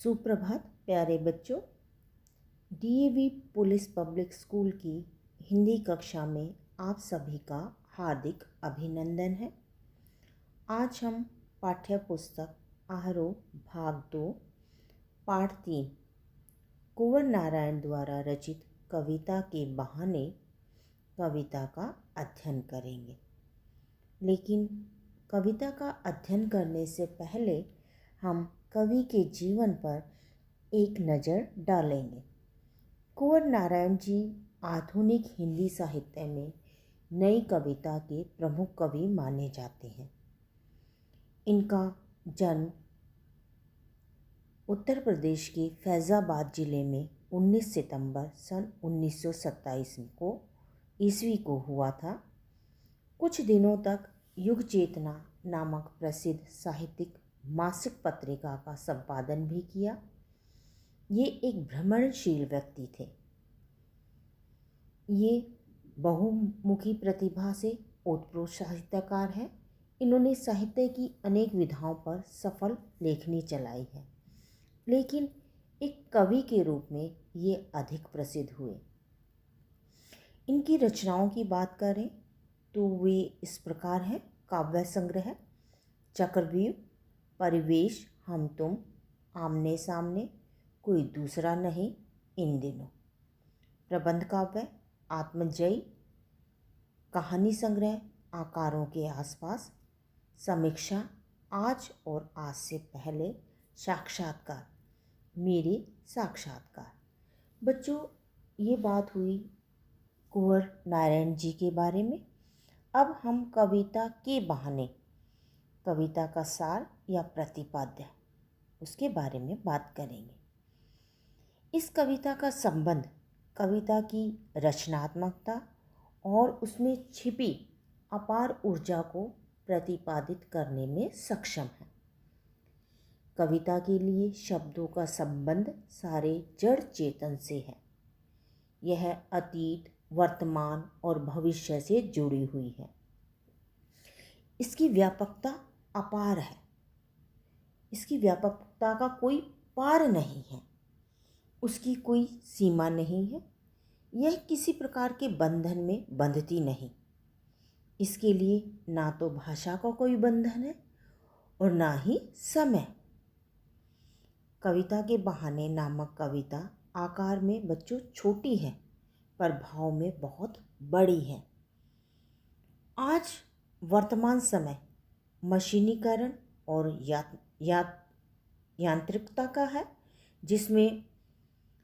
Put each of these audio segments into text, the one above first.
सुप्रभात प्यारे बच्चों। डीएवी पुलिस पब्लिक स्कूल की हिंदी कक्षा में आप सभी का हार्दिक अभिनंदन है। आज हम पाठ्य पुस्तक आरोह भाग 2 पाठ 3 कुंवर नारायण द्वारा रचित कविता के बहाने कविता का अध्ययन करेंगे। लेकिन कविता का अध्ययन करने से पहले हम कवि के जीवन पर एक नज़र डालेंगे। कुंवर नारायण जी आधुनिक हिंदी साहित्य में नई कविता के प्रमुख कवि माने जाते हैं। इनका जन्म उत्तर प्रदेश के फैज़ाबाद ज़िले में 19 सितंबर सन 1927 को ईस्वी को हुआ था। कुछ दिनों तक युग चेतना नामक प्रसिद्ध साहित्यिक मासिक पत्रिका का संपादन भी किया। ये एक भ्रमणशील व्यक्ति थे। ये बहुमुखी प्रतिभा से ओतप्रोत साहित्यकार हैं। इन्होंने साहित्य की अनेक विधाओं पर सफल लेखनी चलाई है, लेकिन एक कवि के रूप में ये अधिक प्रसिद्ध हुए। इनकी रचनाओं की बात करें तो वे इस प्रकार हैं: काव्य संग्रह, चक्रव्यूह, परिवेश, हम तुम, आमने सामने, कोई दूसरा नहीं, इन दिनों, प्रबंध काव्य, आत्मजयी, कहानी संग्रह, आकारों के आसपास, समीक्षा, आज और आज से पहले, साक्षात्कार, मेरे साक्षात्कार। बच्चों, ये बात हुई कुंवर नारायण जी के बारे में। अब हम कविता के बहाने, कविता का सार या प्रतिपाद्य, उसके बारे में बात करेंगे। इस कविता का संबंध कविता की रचनात्मकता और उसमें छिपी अपार ऊर्जा को प्रतिपादित करने में सक्षम है। कविता के लिए शब्दों का संबंध सारे जड़ चेतन से है। यह अतीत, वर्तमान और भविष्य से जुड़ी हुई है। इसकी व्यापकता अपार है। इसकी व्यापकता का कोई पार नहीं है। उसकी कोई सीमा नहीं है। यह किसी प्रकार के बंधन में बंधती नहीं। इसके लिए ना तो भाषा का कोई बंधन है और ना ही समय। कविता के बहाने नामक कविता आकार में बच्चों छोटी है, पर भाव में बहुत बड़ी है। आज वर्तमान समय मशीनीकरण और यांत्रिकता का है, जिसमें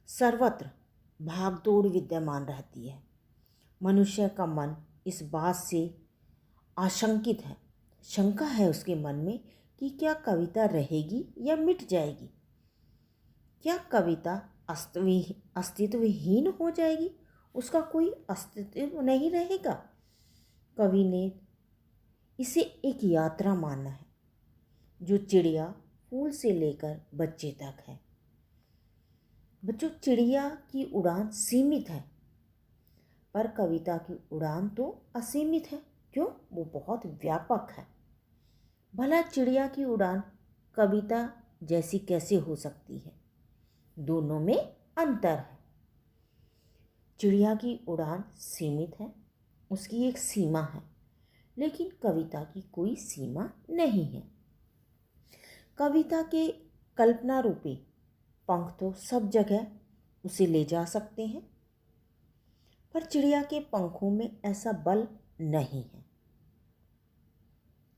सर्वत्र भागदौड़ विद्यमान रहती है। मनुष्य का मन इस बात से आशंकित है, शंका है उसके मन में कि क्या कविता रहेगी या मिट जाएगी। क्या कविता अस्तित्वहीन हो जाएगी, उसका कोई अस्तित्व नहीं रहेगा। कवि ने इसे एक यात्रा माना है, जो चिड़िया फूल से लेकर बच्चे तक है। बच्चों, चिड़िया की उड़ान सीमित है, पर कविता की उड़ान तो असीमित है। क्यों? वो बहुत व्यापक है। भला चिड़िया की उड़ान कविता जैसी कैसे हो सकती है? दोनों में अंतर है। चिड़िया की उड़ान सीमित है, उसकी एक सीमा है, लेकिन कविता की कोई सीमा नहीं है। कविता के कल्पना रूपी पंख तो सब जगह उसे ले जा सकते हैं, पर चिड़िया के पंखों में ऐसा बल नहीं है।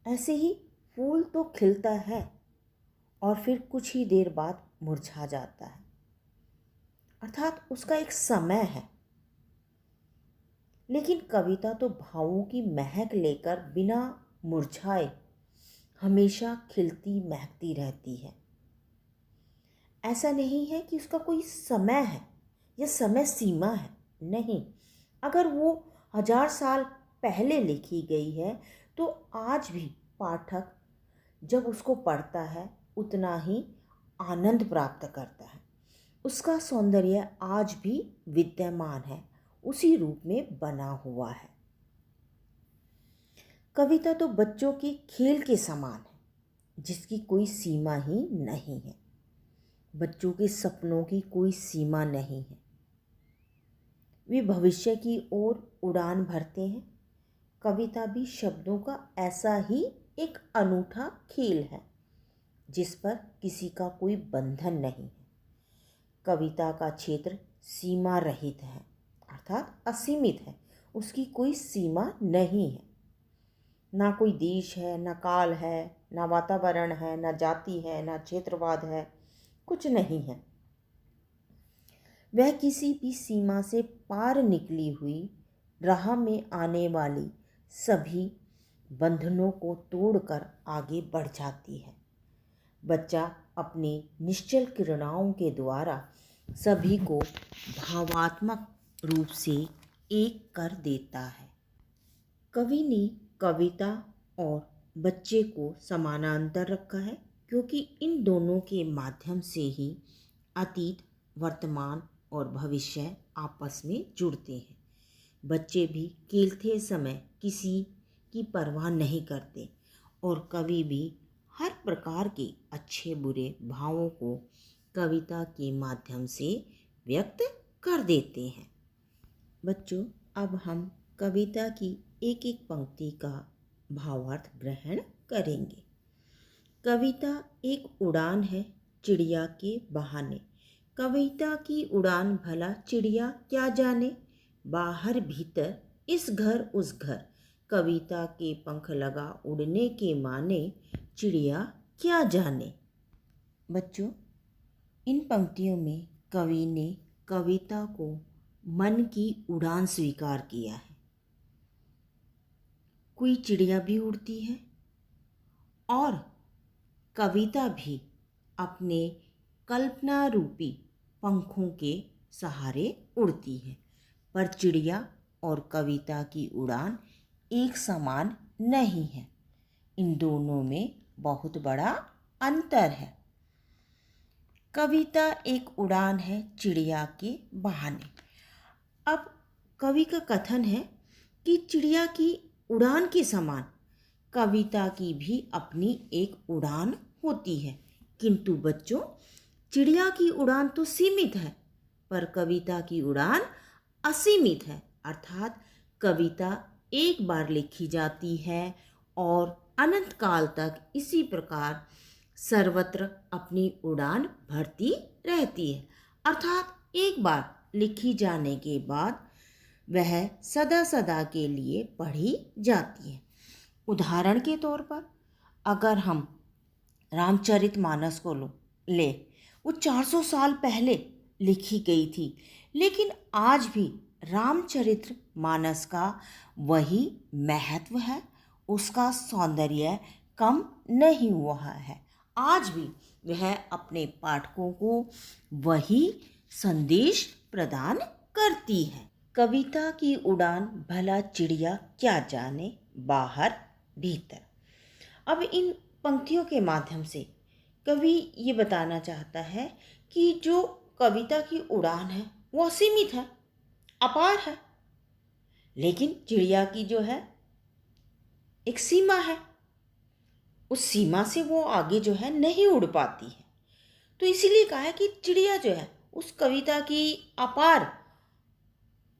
ऐसे ही फूल तो खिलता है और फिर कुछ ही देर बाद मुरझा जाता है, अर्थात उसका एक समय है। लेकिन कविता तो भावों की महक लेकर बिना मुरझाए हमेशा खिलती महकती रहती है। ऐसा नहीं है कि उसका कोई समय है या समय सीमा है, नहीं। अगर वो 1000 साल पहले लिखी गई है तो आज भी पाठक जब उसको पढ़ता है उतना ही आनंद प्राप्त करता है। उसका सौंदर्य आज भी विद्यमान है, उसी रूप में बना हुआ है। कविता तो बच्चों के खेल के समान है, जिसकी कोई सीमा ही नहीं है। बच्चों के सपनों की कोई सीमा नहीं है। वे भविष्य की ओर उड़ान भरते हैं। कविता भी शब्दों का ऐसा ही एक अनूठा खेल है जिस पर किसी का कोई बंधन नहीं है। कविता का क्षेत्र सीमा रहित है, अर्थात असीमित है। उसकी कोई सीमा नहीं है। ना कोई देश है, ना काल है, ना वातावरण है, ना जाति है, ना क्षेत्रवाद है, कुछ नहीं है। वह किसी भी सीमा से पार निकली हुई राह में आने वाली सभी बंधनों को तोड़कर आगे बढ़ जाती है। बच्चा अपनी निश्चल क्रीड़ाओं के द्वारा सभी को भावात्मक रूप से एक कर देता है। कवि ने कविता और बच्चे को समानांतर रखा है क्योंकि इन दोनों के माध्यम से ही अतीत, वर्तमान और भविष्य आपस में जुड़ते हैं। बच्चे भी खेलते समय किसी की परवाह नहीं करते और कवि भी हर प्रकार के अच्छे बुरे भावों को कविता के माध्यम से व्यक्त कर देते हैं। बच्चों, अब हम कविता की एक एक पंक्ति का भावार्थ ग्रहण करेंगे। कविता एक उड़ान है चिड़िया के बहाने। कविता की उड़ान भला चिड़िया क्या जाने, बाहर भीतर इस घर उस घर, कविता के पंख लगा उड़ने के माने, चिड़िया क्या जाने। बच्चों, इन पंक्तियों में कवि ने कविता को मन की उड़ान स्वीकार किया है। कोई चिड़िया भी उड़ती है और कविता भी अपने कल्पना रूपी पंखों के सहारे उड़ती है, पर चिड़िया और कविता की उड़ान एक समान नहीं है। इन दोनों में बहुत बड़ा अंतर है। कविता एक उड़ान है चिड़िया के बहाने। अब कवि का कथन है कि चिड़िया की उड़ान के समान कविता की भी अपनी एक उड़ान होती है, किंतु बच्चों, चिड़िया की उड़ान तो सीमित है पर कविता की उड़ान असीमित है। अर्थात कविता एक बार लिखी जाती है और अनंत काल तक इसी प्रकार सर्वत्र अपनी उड़ान भरती रहती है। अर्थात एक बार लिखी जाने के बाद वह सदा सदा के लिए पढ़ी जाती है। उदाहरण के तौर पर अगर हम रामचरितमानस को ले, वो 400 साल पहले लिखी गई थी, लेकिन आज भी रामचरितमानस का वही महत्व है, उसका सौंदर्य कम नहीं हुआ है। आज भी वह अपने पाठकों को वही संदेश प्रदान करती है। कविता की उड़ान भला चिड़िया क्या जाने, बाहर भीतर। अब इन पंक्तियों के माध्यम से कवि ये बताना चाहता है कि जो कविता की उड़ान है वो असीमित है, अपार है, लेकिन चिड़िया की जो है एक सीमा है, उस सीमा से वो आगे जो है नहीं उड़ पाती है। तो इसीलिए कहा है कि चिड़िया जो है उस कविता की अपार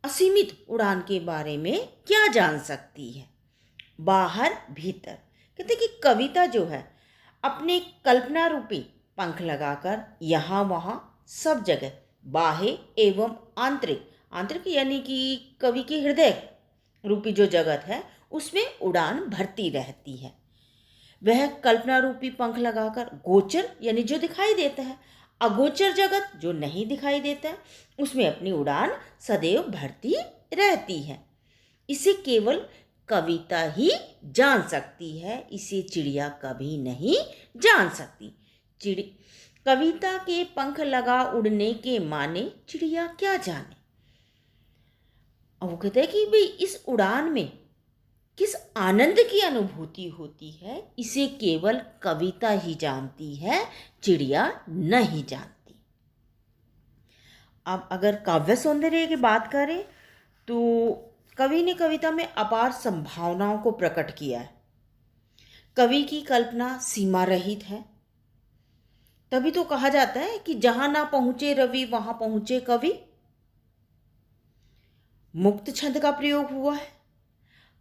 असीमित उड़ान के बारे में क्या जान सकती है। बाहर भीतर कहते कि कविता जो है अपने कल्पना रूपी पंख लगाकर यहाँ वहाँ सब जगह बाह्य एवं आंतरिक, आंतरिक यानी कि कवि के हृदय रूपी जो जगत है उसमें उड़ान भरती रहती है। वह कल्पना रूपी पंख लगाकर गोचर यानी जो दिखाई देता है, अगोचर जगत जो नहीं दिखाई देता है, उसमें अपनी उड़ान सदैव भरती रहती है। इसे केवल कविता ही जान सकती है, इसे चिड़िया कभी नहीं जान सकती। कविता के पंख लगा उड़ने के माने, चिड़िया क्या जाने। और वो कहते हैं कि भाई इस उड़ान में किस आनंद की अनुभूति होती है, इसे केवल कविता ही जानती है, चिड़िया नहीं जानती। अब अगर काव्य सौंदर्य की बात करें तो कवि ने कविता में अपार संभावनाओं को प्रकट किया है। कवि की कल्पना सीमा रहित है। तभी तो कहा जाता है कि जहां ना पहुंचे रवि वहां पहुंचे कवि। मुक्त छंद का प्रयोग हुआ है।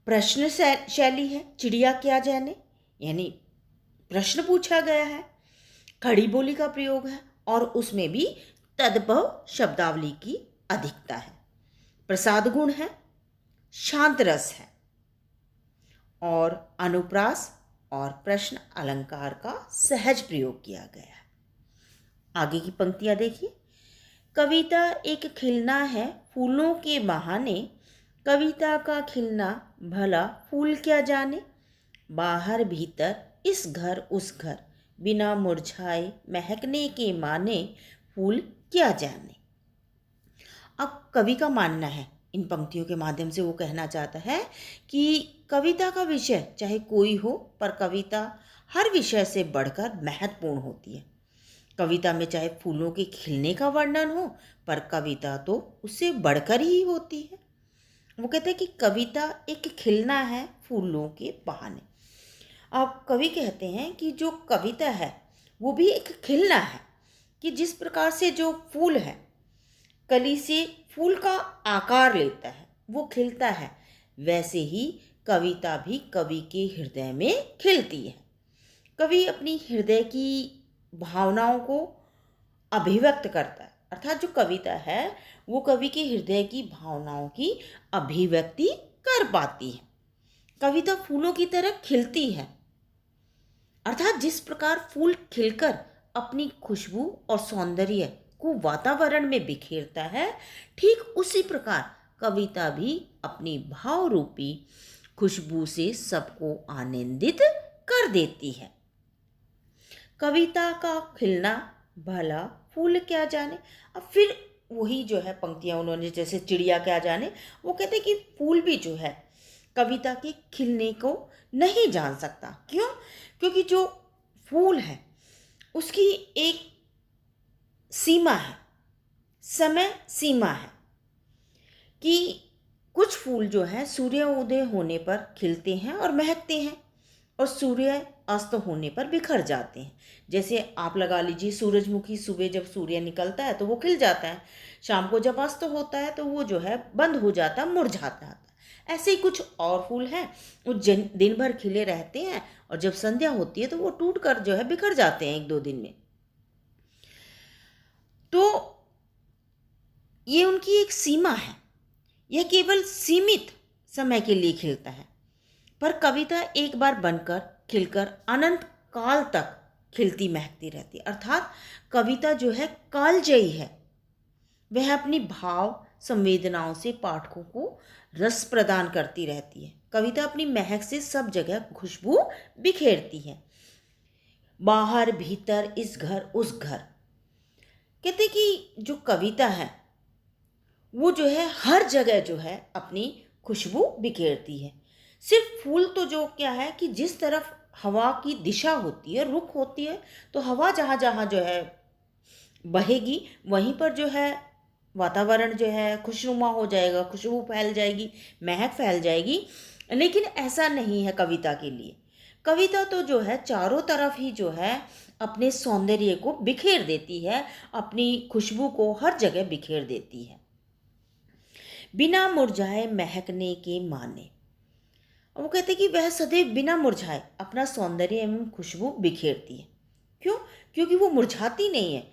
प्रश्न शैली है, चिड़िया क्या जाने, यानी प्रश्न पूछा गया है। खड़ी बोली का प्रयोग है और उसमें भी तद्भव शब्दावली की अधिकता है। प्रसाद गुण है, शांत रस है और अनुप्रास और प्रश्न अलंकार का सहज प्रयोग किया गया है। आगे की पंक्तियां देखिए। कविता एक खिलना है फूलों के बहाने, कविता का खिलना भला फूल क्या जाने, बाहर भीतर इस घर उस घर, बिना मुरझाए महकने के माने, फूल क्या जाने। अब कवि का मानना है, इन पंक्तियों के माध्यम से वो कहना चाहता है कि कविता का विषय चाहे कोई हो, पर कविता हर विषय से बढ़कर महत्वपूर्ण होती है। कविता में चाहे फूलों के खिलने का वर्णन हो, पर कविता तो उससे बढ़कर ही होती है। वो कहते हैं कि कविता एक खिलना है फूलों के बहाने। अब कवि कहते हैं कि जो कविता है वो भी एक खिलना है, कि जिस प्रकार से जो फूल है कली से फूल का आकार लेता है, वो खिलता है, वैसे ही कविता भी कवि के हृदय में खिलती है। कवि अपनी हृदय की भावनाओं को अभिव्यक्त करता है, अर्थात जो कविता है वो कवि के हृदय की भावनाओं की अभिव्यक्ति कर पाती है। कविता फूलों की तरह खिलती है, अर्थात जिस प्रकार फूल खिलकर अपनी खुशबू और सौंदर्य को वातावरण में बिखेरता है, ठीक उसी प्रकार कविता भी अपनी भाव रूपी खुशबू से सबको आनंदित कर देती है। कविता का खिलना भला फूल क्या जाने। अब फिर वही जो है पंक्तियां उन्होंने, जैसे चिड़िया क्या जाने, वो कहते हैं कि फूल भी जो है कविता के खिलने को नहीं जान सकता। क्यों? क्योंकि जो फूल है उसकी एक सीमा है, समय सीमा है, कि कुछ फूल जो है सूर्य उदय होने पर खिलते हैं और महकते हैं और सूर्य अस्त होने पर बिखर जाते हैं। जैसे आप लगा लीजिए, सूरजमुखी सुबह जब सूर्य निकलता है तो वो खिल जाता है, शाम को जब अस्त होता है तो वो जो है बंद हो जाता है, मुरझाता है। ऐसे ही कुछ और फूल हैं, वो दिन भर खिले रहते हैं और जब संध्या होती है तो वो टूट कर जो है बिखर जाते हैं 1-2 दिन में। तो ये उनकी एक सीमा है, यह केवल सीमित समय के लिए खिलता है। पर कविता एक बार बनकर खिलकर अनंत काल तक खिलती महकती रहती है। अर्थात कविता जो है कालजयी है, वह अपनी भाव संवेदनाओं से पाठकों को रस प्रदान करती रहती है। कविता अपनी महक से सब जगह खुशबू बिखेरती है, बाहर भीतर इस घर उस घर। कहते कि जो कविता है वो जो है हर जगह जो है अपनी खुशबू बिखेरती है। सिर्फ फूल तो जो क्या है कि जिस तरफ हवा की दिशा होती है, रुख होती है, तो हवा जहाँ जहाँ जो है बहेगी वहीं पर जो है वातावरण जो है खुशनुमा हो जाएगा, खुशबू फैल जाएगी, महक फैल जाएगी। लेकिन ऐसा नहीं है कविता के लिए। कविता तो जो है चारों तरफ ही जो है अपने सौंदर्य को बिखेर देती है, अपनी खुशबू को हर जगह बिखेर देती है, बिना मुरझाए महकने के माने। वो कहते कि वह सदैव बिना मुरझाए अपना सौंदर्य एवं खुशबू बिखेरती है। क्यों? क्योंकि वो मुरझाती नहीं है,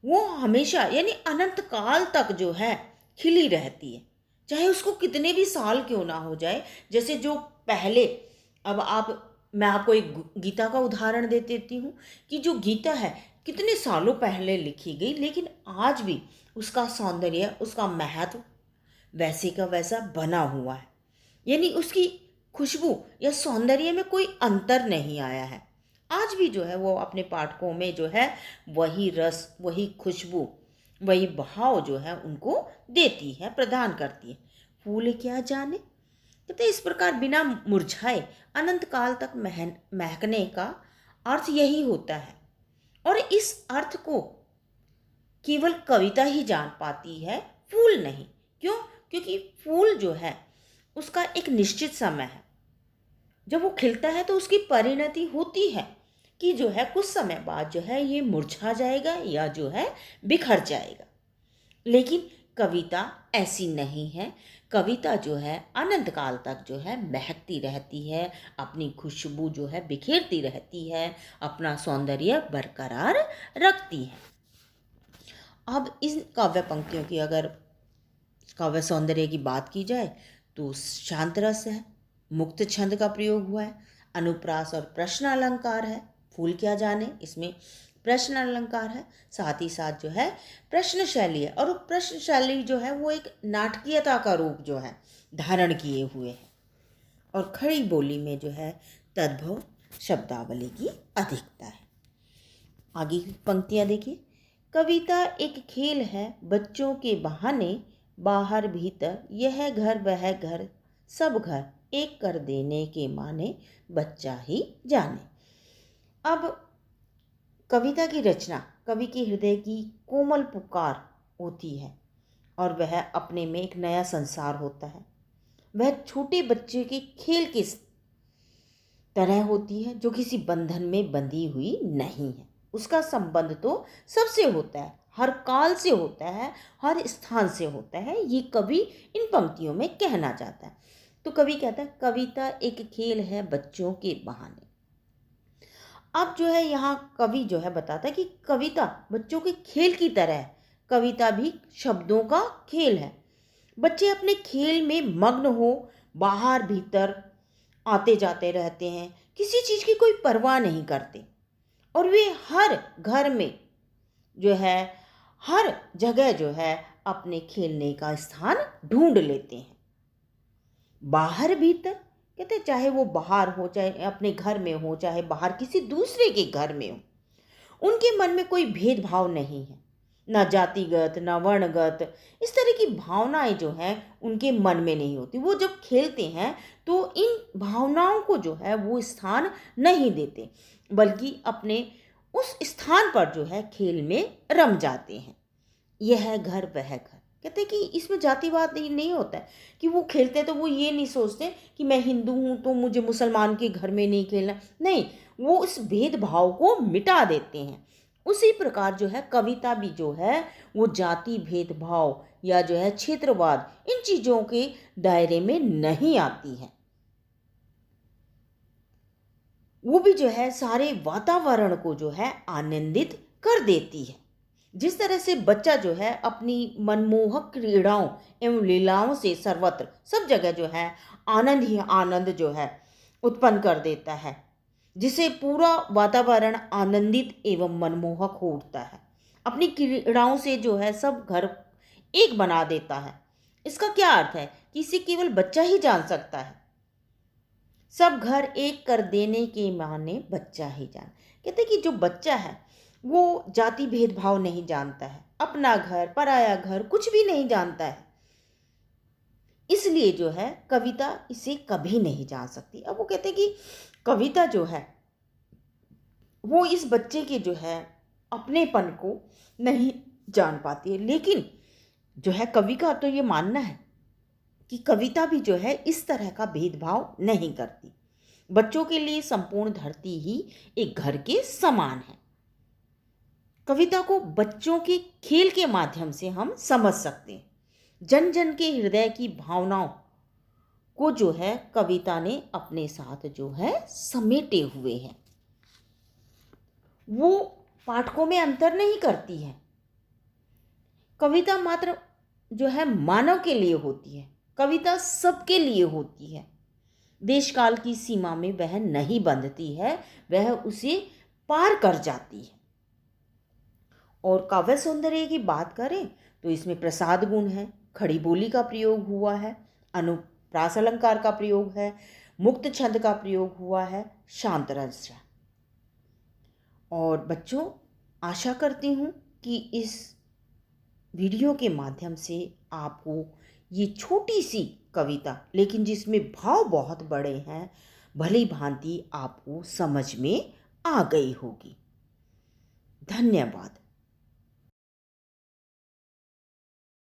वो हमेशा यानी अनंत काल तक जो है खिली रहती है, चाहे उसको कितने भी साल क्यों ना हो जाए। जैसे जो पहले, मैं आपको एक गीता का उदाहरण दे देती हूँ कि जो गीता है कितने सालों पहले लिखी गई, लेकिन आज भी उसका सौंदर्य, उसका महत्व वैसे का वैसा बना हुआ है, यानी उसकी खुशबू या सौंदर्य में कोई अंतर नहीं आया है। आज भी जो है वो अपने पाठकों में जो है वही रस, वही खुशबू, वही भाव जो है उनको देती है, प्रदान करती है। फूल क्या जाने, कहते इस प्रकार बिना मुरझाए अनंत काल तक महकने का अर्थ यही होता है। और इस अर्थ को केवल कविता ही जान पाती है, फूल नहीं। क्यों? क्योंकि फूल जो है उसका एक निश्चित समय है, जब वो खिलता है तो उसकी परिणति होती है कि जो है कुछ समय बाद जो है ये मुरझा जाएगा या जो है बिखर जाएगा। लेकिन कविता ऐसी नहीं है। कविता जो है अनंत काल तक जो है महकती रहती है, अपनी खुशबू जो है बिखेरती रहती है, अपना सौंदर्य बरकरार रखती है। अब इन काव्य पंक्तियों की अगर काव्य सौंदर्य की बात की जाए तो शांत रस है, मुक्त छंद का प्रयोग हुआ है, अनुप्रास और प्रश्न अलंकार है। फूल क्या जाने, इसमें प्रश्न अलंकार है, साथ ही साथ जो है प्रश्न शैली है, और वो प्रश्न शैली जो है वो एक नाटकीयता का रूप जो है धारण किए हुए है। और खड़ी बोली में जो है तद्भव शब्दावली की अधिकता है। आगे की पंक्तियां देखिए। कविता एक खेल है बच्चों के बहाने, बाहर भीतर यह घर वह घर, सब घर एक कर देने के माने, बच्चा ही जाने। अब कविता की रचना कवि के हृदय की कोमल पुकार होती है और वह अपने में एक नया संसार होता है। वह छोटे बच्चे के खेल की तरह होती है जो किसी बंधन में बंधी हुई नहीं है। उसका संबंध तो सबसे होता है, हर काल से होता है, हर स्थान से होता है। ये कवि इन पंक्तियों में कहना चाहता है। तो कवि कहता है कविता एक खेल है बच्चों के बहाने। अब जो है यहाँ कवि जो है बताता है कि कविता बच्चों के खेल की तरह है। कविता भी शब्दों का खेल है। बच्चे अपने खेल में मग्न हो, बाहर भीतर आते जाते रहते हैं, किसी चीज़ की कोई परवाह नहीं करते, और वे हर घर में जो है हर जगह जो है अपने खेलने का स्थान ढूंढ लेते हैं। बाहर भीतर कहते चाहे वो बाहर हो, चाहे अपने घर में हो, चाहे बाहर किसी दूसरे के घर में हो, उनके मन में कोई भेदभाव नहीं है, ना जातिगत ना वर्णगत। इस तरह की भावनाएं जो हैं उनके मन में नहीं होती। वो जब खेलते हैं तो इन भावनाओं को जो है वो स्थान नहीं देते, बल्कि अपने उस स्थान पर जो है खेल में रम जाते हैं। यह घर वह घर, कहते हैं कि इसमें जातिवाद नहीं होता है कि वो खेलते तो वो ये नहीं सोचते कि मैं हिंदू हूँ तो मुझे मुसलमान के घर में नहीं खेलना, नहीं, वो उस भेदभाव को मिटा देते हैं। उसी प्रकार जो है कविता भी जो है वो जाति भेदभाव या जो है क्षेत्रवाद इन चीज़ों के दायरे में नहीं आती है। वो भी जो है सारे वातावरण को जो है आनंदित कर देती है। जिस तरह से बच्चा जो है अपनी मनमोहक क्रीड़ाओं एवं लीलाओं से सर्वत्र सब जगह जो है आनंद ही आनंद जो है उत्पन्न कर देता है, जिसे पूरा वातावरण आनंदित एवं मनमोहक हो उठता है। अपनी क्रीड़ाओं से जो है सब घर एक बना देता है। इसका क्या अर्थ है कि इसे केवल बच्चा ही जान सकता है। सब घर एक कर देने के माने बच्चा ही जान। कहते कि जो बच्चा है वो जाति भेदभाव नहीं जानता है, अपना घर पराया घर कुछ भी नहीं जानता है, इसलिए जो है कविता इसे कभी नहीं जान सकती। अब वो कहते कि कविता जो है वो इस बच्चे के जो है अपनेपन को नहीं जान पाती है, लेकिन जो है कवि का तो ये मानना है कि कविता भी जो है इस तरह का भेदभाव नहीं करती। बच्चों के लिए संपूर्ण धरती ही एक घर के समान है। कविता को बच्चों के खेल के माध्यम से हम समझ सकते हैं। जन जन के हृदय की भावनाओं को जो है कविता ने अपने साथ जो है समेटे हुए हैं। वो पाठकों में अंतर नहीं करती है। कविता मात्र जो है मानव के लिए होती है, कविता सबके लिए होती है। देश काल की सीमा में वह नहीं बंधती है, वह उसे पार कर जाती है। और काव्य सौंदर्य की बात करें तो इसमें प्रसाद गुण है, खड़ी बोली का प्रयोग हुआ है, अनुप्रास अलंकार का प्रयोग है, मुक्त छंद का प्रयोग हुआ है, शांत रस है। और बच्चों, आशा करती हूँ कि इस वीडियो के माध्यम से आपको ये छोटी सी कविता, लेकिन जिसमें भाव बहुत बड़े हैं, भली भांति आपको समझ में आ गई होगी। धन्यवाद।